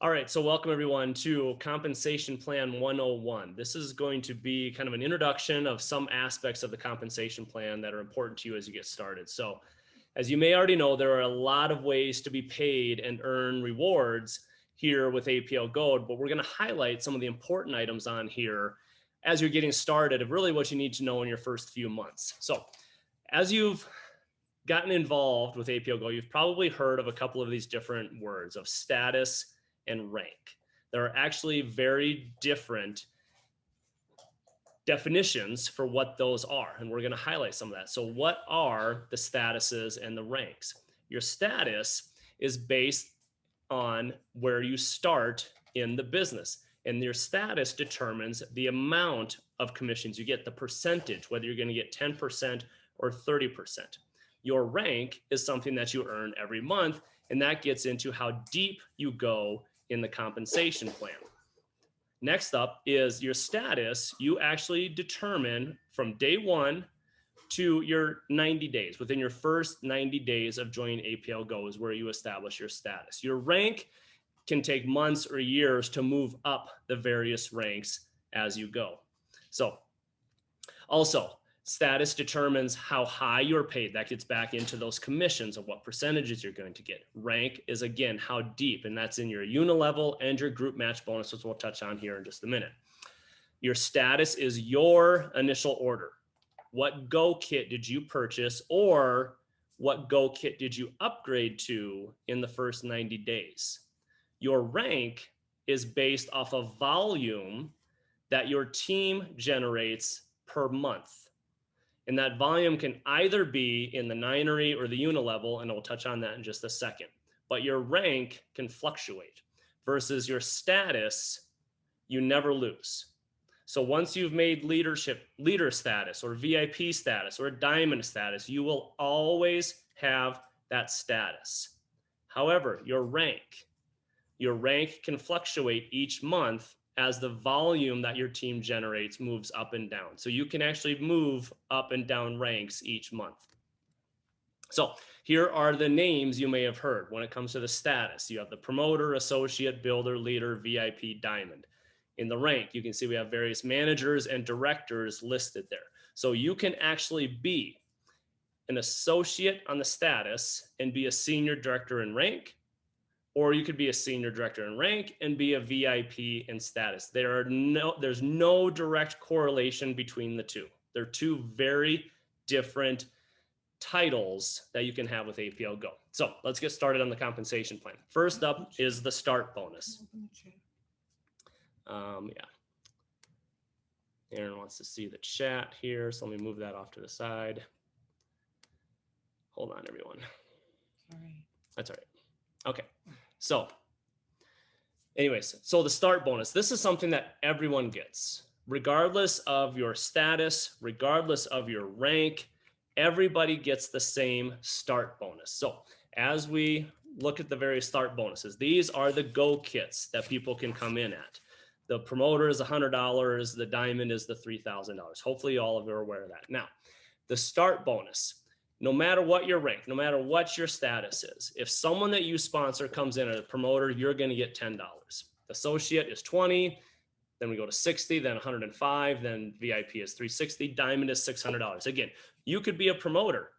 All right, so welcome everyone to Compensation Plan 101. This is going to be kind of an introduction of some aspects of the compensation plan that are important to you as you get started. So as you may already know, there are a lot of ways to be paid and earn rewards here with APLGO, but we're going to highlight some of the important items on here as you're getting started of really what you need to know in your first few months. So as you've gotten involved with APLGO, you've probably heard of a couple of these different words of status and rank. There are actually very different definitions for what those are, and we're going to highlight some of that. So what are the statuses and the ranks? Your status is based on where you start in the business, and your status determines the amount of commissions you get, the percentage, whether you're going to get 10% or 30%. Your rank is something that you earn every month, and that gets into how deep you go in the compensation plan. Next up is your status. You actually determine from day one to your 90 days. Within your first 90 days of joining APLGO is where you establish your status. Your rank can take months or years to move up the various ranks as you go. So also, status determines how high you're paid. That gets back into those commissions of what percentages you're going to get. Rank is, again, how deep, and that's in your uni-level and your group match bonus, which we'll touch on here in just a minute. Your status is your initial order. What Go kit did you purchase, or what Go kit did you upgrade to in the first 90 days? Your rank is based off of volume that your team generates per month. And that volume can either be in the Ninery or the Uni-level, and I'll touch on that in just a second. But your rank can fluctuate versus your status, you never lose. So once you've made leader status or VIP status or diamond status, you will always have that status. However, your rank can fluctuate each month as the volume that your team generates moves up and down. So you can actually move up and down ranks each month. So here are the names you may have heard when it comes to the status. You have the promoter, associate, builder, leader, VIP, diamond. In the rank, you can see we have various managers and directors listed there. So you can actually be an associate on the status and be a senior director in rank, or you could be a senior director in rank and be a VIP in status. There's no direct correlation between the two. They're two very different titles that you can have with APLGO. So let's get started on the compensation plan. First up is the start bonus. Erin wants to see the chat here, so let me move that off to the side. Hold on, everyone. Sorry. That's all right. Okay. So anyways, so the start bonus, this is something that everyone gets, regardless of your status, regardless of your rank, everybody gets the same start bonus. So as we look at the various start bonuses, these are the Go kits that people can come in at. The promoter is $100, the diamond is the $3,000. Hopefully all of you are aware of that. Now, the start bonus, no matter what your rank, no matter what your status is, if someone that you sponsor comes in as a promoter, you're going to get $10. Associate is $20, then we go to $60, then $105, then VIP is $360, diamond is $600. Again, you could be a promoter,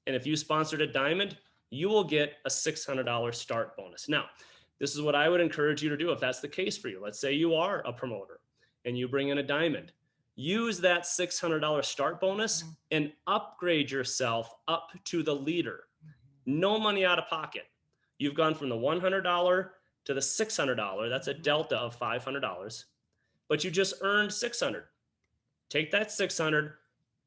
and if you sponsored a diamond, you will get a $600 start bonus. Now, this is what I would encourage you to do if that's the case for you. Let's say you are a promoter and you bring in a diamond. Use that $600 start bonus and upgrade yourself up to the leader. No money out of pocket. You've gone from the $100 to the $600. That's a delta of $500, but you just earned $600. Take that $600,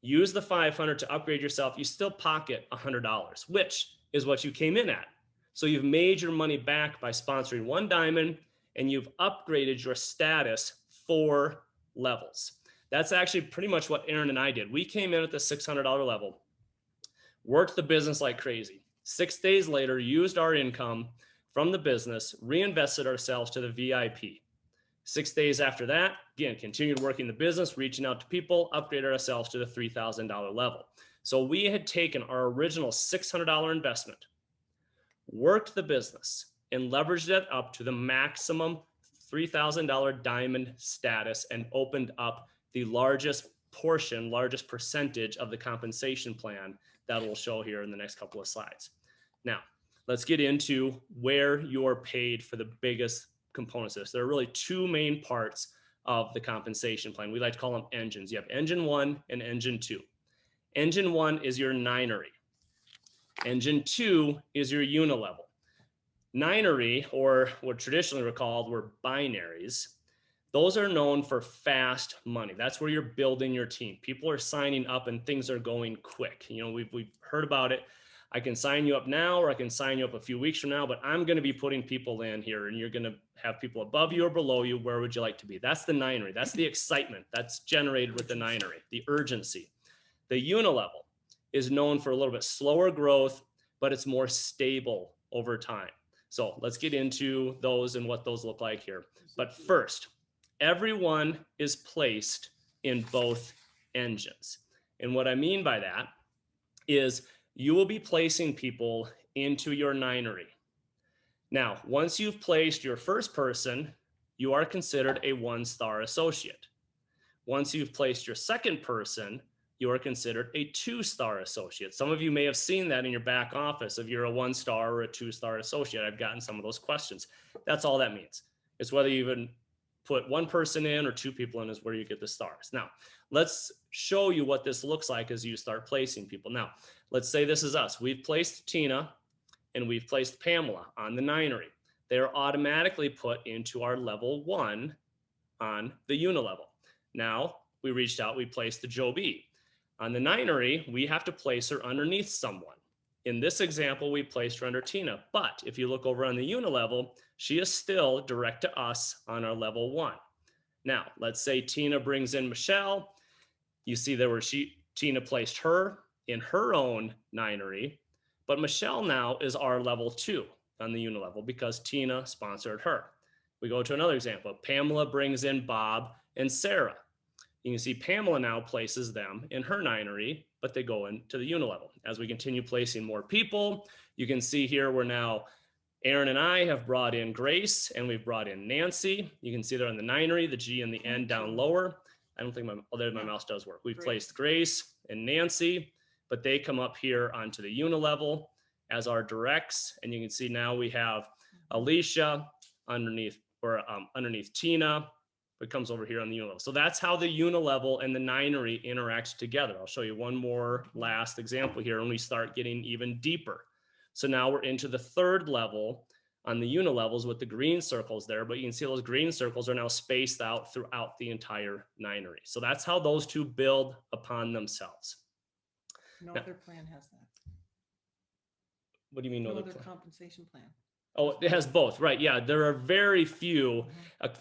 use the $500 to upgrade yourself. You still pocket $100, which is what you came in at. So you've made your money back by sponsoring one diamond, and you've upgraded your status 4 levels. That's actually pretty much what Erin and I did. We came in at the $600 level, worked the business like crazy. 6 days later, used our income from the business, reinvested ourselves to the VIP. 6 days after that, again, continued working the business, reaching out to people, upgraded ourselves to the $3,000 level. So we had taken our original $600 investment, worked the business, and leveraged it up to the maximum $3,000 diamond status and opened up the largest portion, largest percentage of the compensation plan that we'll show here in the next couple of slides. Now, let's get into where you're paid for the biggest components of this. There are really two main parts of the compensation plan. We like to call them engines. You have engine 1 and engine 2. Engine 1 is your Ninery. Engine 2 is your Uni-level. Ninery, or what traditionally were called were binaries, those are known for fast money. That's where you're building your team. People are signing up and things are going quick. You know, we've heard about it. I can sign you up now, or I can sign you up a few weeks from now, but I'm going to be putting people in here, and you're going to have people above you or below you. Where would you like to be? That's the Ninery. That's the excitement that's generated with the Ninery, the urgency. The Uni-level is known for a little bit slower growth, but it's more stable over time. So let's get into those and what those look like here. But first, everyone is placed in both engines. And what I mean by that is you will be placing people into your Ninery. Now, once you've placed your first person, you are considered a 1-star associate. Once you've placed your second person, you are considered a 2-star associate. Some of you may have seen that in your back office if you're a 1-star or a 2-star associate. I've gotten some of those questions. That's all that means. It's whether you even put one person in or 2 people in is where you get the stars. Now, let's show you what this looks like as you start placing people. Now, let's say this is us. We've placed Tina and we've placed Pamela on the Ninery. They're automatically put into our level 1 on the Uni-level. Now, we reached out, we placed the Joe B. On the Ninery, we have to place her underneath someone. In this example, we placed her under Tina, but if you look over on the Uni-level, she is still direct to us on our level 1. Now, let's say Tina brings in Michelle. You see there where Tina placed her in her own Ninery, but Michelle now is our level 2 on the Uni-level because Tina sponsored her. We go to another example. Pamela brings in Bob and Sarah. You can see Pamela now places them in her Ninery, but they go into the Uni-level. As we continue placing more people, you can see here we're now, Erin and I have brought in Grace and we've brought in Nancy. You can see they're on the Ninery, the G and the N down lower. I don't think my mouse does work. We've placed Grace and Nancy, but they come up here onto the Uni-level as our directs. And you can see now we have Alicia underneath Tina. It comes over here on the Uni-level. So that's how the Uni-level and the Ninery interact together. I'll show you one more last example here when we start getting even deeper. So now we're into the 3rd level on the Uni-levels with the green circles there, but you can see those green circles are now spaced out throughout the entire Ninery. So that's how those two build upon themselves. No other plan has that. What do you mean no other compensation plan? Oh, it has both, right? Yeah, there are very few.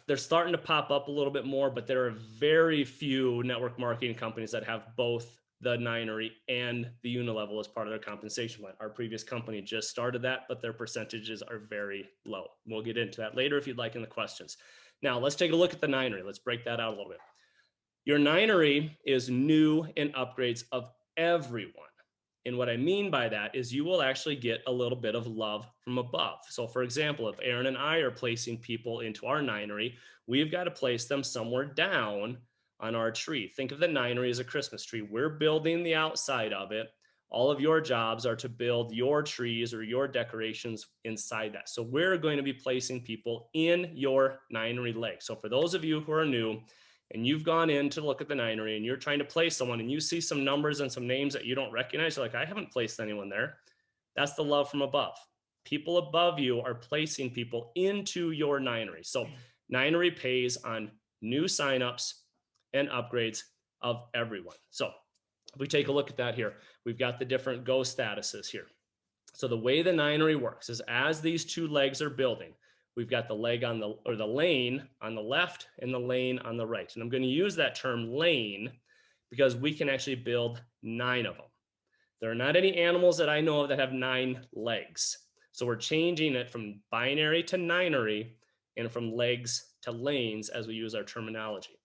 They're starting to pop up a little bit more, but there are very few network marketing companies that have both the Ninery and the Uni-level as part of their compensation plan. Our previous company just started that, but their percentages are very low. We'll get into that later if you'd like in the questions. Now, let's take a look at the Ninery. Let's break that out a little bit. Your Ninery is new and upgrades of everyone. And what I mean by that is you will actually get a little bit of love from above. So for example, if Erin and I are placing people into our Ninery, we've got to place them somewhere down on our tree. Think of the Ninery as a Christmas tree. We're building the outside of it. All of your jobs are to build your trees or your decorations inside that. So we're going to be placing people in your Ninery leg. So for those of you who are new, and you've gone in to look at the Ninery and you're trying to place someone and you see some numbers and some names that you don't recognize, you're like, I haven't placed anyone there. That's the love from above. People above you are placing people into your Ninery. So Ninery pays on new signups and upgrades of everyone. So if we take a look at that here, we've got the different go statuses here. So the way the Ninery works is as these two legs are building, we've got the leg on the lane on the left and the lane on the right. And I'm going to use that term lane because we can actually build 9 of them. There are not any animals that I know of that have 9 legs. So we're changing it from binary to Ninery and from legs to lanes as we use our terminology.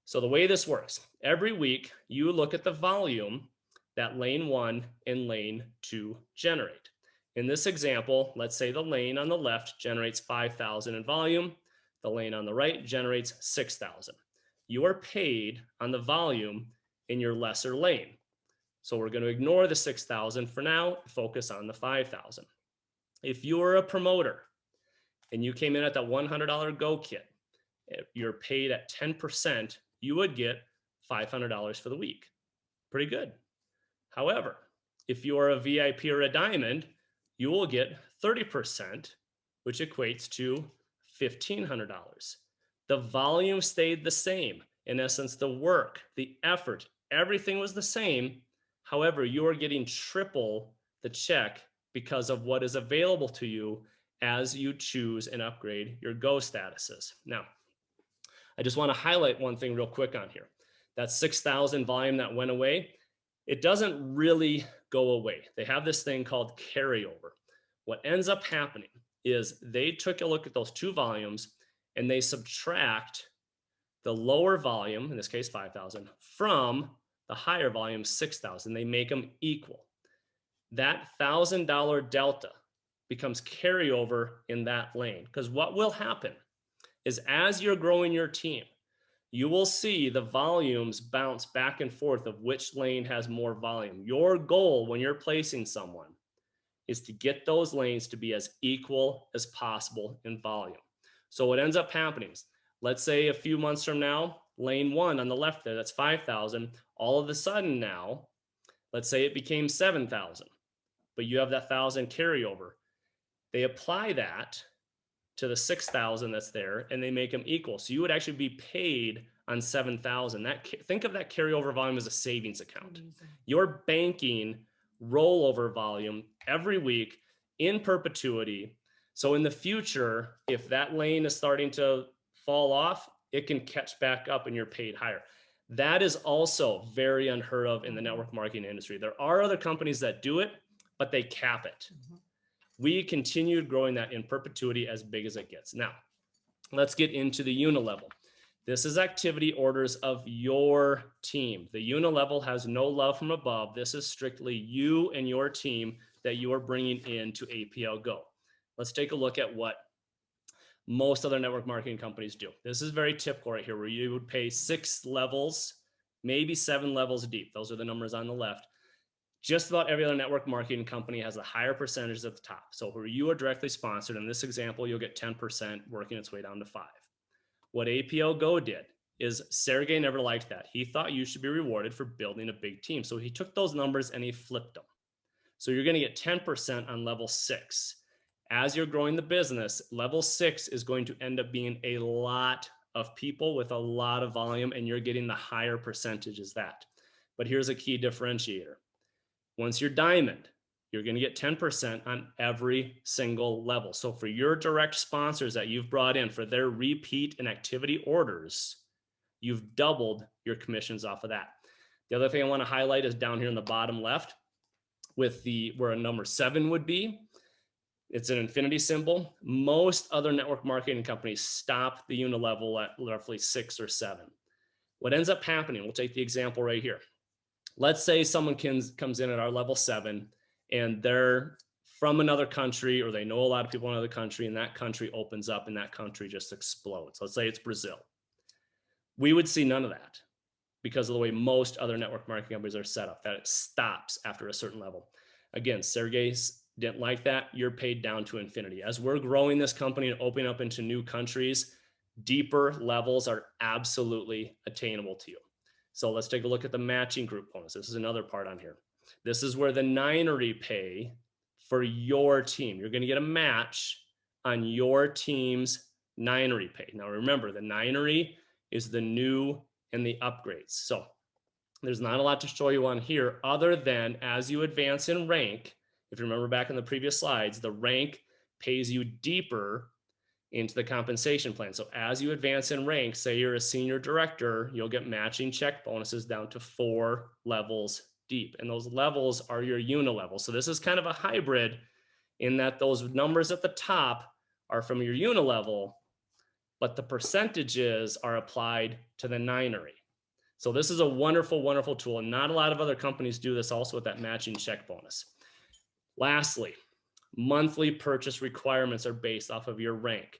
So the way this works, every week you look at the volume that lane 1 and lane 2 generate. In this example, let's say the lane on the left generates 5,000 in volume. The lane on the right generates 6,000. You are paid on the volume in your lesser lane. So we're going to ignore the 6,000 for now, focus on the 5,000. If you are a promoter and you came in at that $100 Go kit, you're paid at 10%, you would get $500 for the week. Pretty good. However, if you are a VIP or a diamond, you will get 30%, which equates to $1,500. The volume stayed the same. In essence, the work, the effort, everything was the same. However, you are getting triple the check because of what is available to you as you choose and upgrade your Go statuses. Now, I just want to highlight one thing real quick on here. That 6,000 volume that went away, it doesn't really go away. They have this thing called carryover. What ends up happening is they took a look at those two volumes and they subtract the lower volume, in this case 5,000, from the higher volume 6,000. They make them equal. That $1,000 delta becomes carryover in that lane. Because what will happen is as you're growing your team, you will see the volumes bounce back and forth of which lane has more volume. Your goal when you're placing someone is to get those lanes to be as equal as possible in volume. So what ends up happening is, let's say a few months from now, lane 1 on the left there, that's 5,000. All of a sudden now, let's say it became 7,000, but you have that 1,000 carryover. They apply that to the 6,000 that's there and they make them equal. So you would actually be paid on 7,000. Think of that carryover volume as a savings account. You're banking rollover volume every week in perpetuity. So in the future, if that lane is starting to fall off, it can catch back up and you're paid higher. That is also very unheard of in the network marketing industry. There are other companies that do it, but they cap it. We continued growing that in perpetuity as big as it gets. Now, let's get into the Uni-level. This is activity orders of your team. The Uni-level has no love from above. This is strictly you and your team that you are bringing into APLGO. Let's take a look at what most other network marketing companies do. This is very typical right here, where you would pay 6 levels, maybe 7 levels deep. Those are the numbers on the left. Just about every other network marketing company has a higher percentage at the top. So where you are directly sponsored, in this example, you'll get 10% working its way down to 5. What APLGO did is Sergey never liked that. He thought you should be rewarded for building a big team. So he took those numbers and he flipped them. So you're going to get 10% on level 6. As you're growing the business, level 6 is going to end up being a lot of people with a lot of volume, and you're getting the higher percentage as that. But here's a key differentiator. Once you're diamond, you're going to get 10% on every single level. So for your direct sponsors that you've brought in for their repeat and activity orders, you've doubled your commissions off of that. The other thing I want to highlight is down here in the bottom left with where a number 7 would be. It's an infinity symbol. Most other network marketing companies stop the Uni-level at roughly 6 or 7. What ends up happening, we'll take the example right here. Let's say someone comes in at our level 7 and they're from another country, or they know a lot of people in another country, and that country opens up and that country just explodes. Let's say it's Brazil. We would see none of that because of the way most other network marketing companies are set up, that it stops after a certain level. Again, Sergey didn't like that. You're paid down to infinity. As we're growing this company and opening up into new countries, deeper levels are absolutely attainable to you. So let's take a look at the matching group bonus. This is another part on here. This is where the Ninery pay for your team. You're going to get a match on your team's Ninery pay. Now remember, the Ninery is the new and the upgrades. So there's not a lot to show you on here other than as you advance in rank. If you remember back in the previous slides, the rank pays you deeper into the compensation plan. So as you advance in rank, say you're a senior director, you'll get matching check bonuses down to 4 levels deep. And those levels are your Uni-level. So this is kind of a hybrid in that those numbers at the top are from your Uni-level, but the percentages are applied to the Ninery. So this is a wonderful, wonderful tool. And not a lot of other companies do this also with that matching check bonus. Lastly, Monthly purchase requirements are based off of your rank.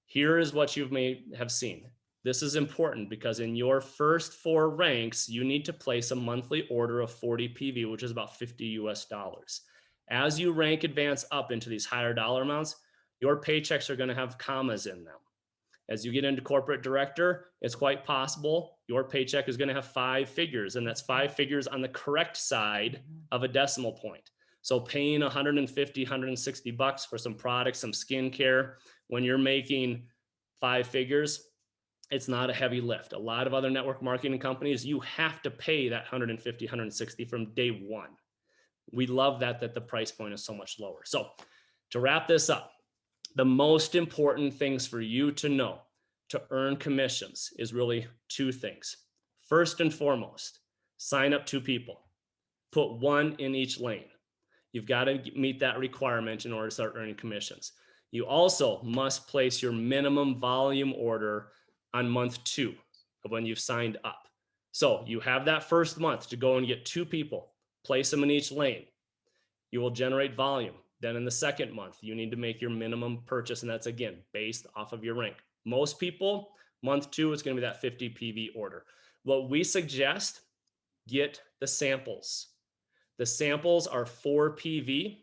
Here is what you may have seen. This is important because in your first 4 ranks, you need to place a monthly order of 40 PV, which is about 50 US dollars. As you rank advance up into these higher dollar amounts, your paychecks are going to have commas in them. As you get into corporate director, it's quite possible your paycheck is going to have 5 figures, and that's 5 figures on the correct side of a decimal point. So paying 150, 160 bucks for some products, some skincare, when you're making 5 figures, it's not a heavy lift. A lot of other network marketing companies, you have to pay that 150, 160 from day one. We love that the price point is so much lower. So to wrap this up, the most important things for you to know to earn commissions is really 2 things. First and foremost, sign up 2 people. Put 1 in each lane. You've got to meet that requirement in order to start earning commissions. You also must place your minimum volume order on month 2 of when you've signed up. So you have that first month to go and get 2 people, place them in each lane. You will generate volume. Then in the second month, you need to make your minimum purchase, and that's again based off of your rank. Most people, month 2 is going to be that 50 PV order. What we suggest, get the samples. The samples are 4 PV.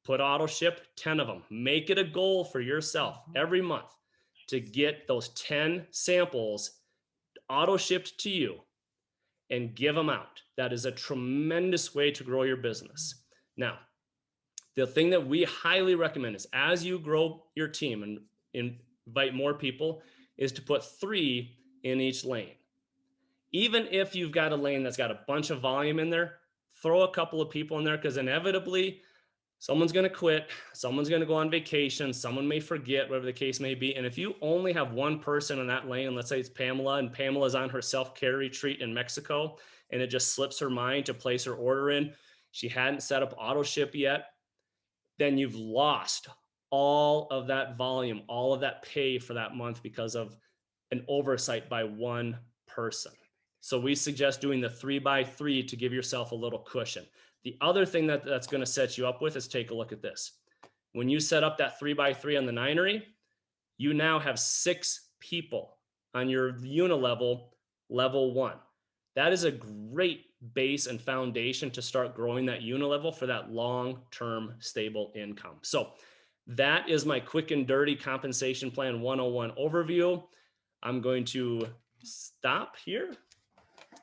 Put auto ship 10 of them. Make it a goal for yourself every month to get those 10 samples auto shipped to you and give them out. That is a tremendous way to grow your business. Now, the thing that we highly recommend is as you grow your team and invite more people is to put 3 in each lane. Even if you've got a lane that's got a bunch of volume in there, throw a couple of people in there because inevitably someone's going to quit, someone's going to go on vacation, someone may forget, whatever the case may be. And if you only have 1 person in that lane, let's say it's Pamela, and Pamela's on her self-care retreat in Mexico, and it just slips her mind to place her order in, she hadn't set up auto ship yet, then you've lost all of that volume, all of that pay for that month because of an oversight by 1 person. So we suggest doing the 3x3 to give yourself a little cushion. The other thing that's going to set you up with is take a look at this. When you set up that 3x3 on the Ninery, you now have 6 people on your Uni-level level 1. That is a great base and foundation to start growing that Uni-level for that long-term stable income. So that is my quick and dirty compensation plan 101 overview. I'm going to stop here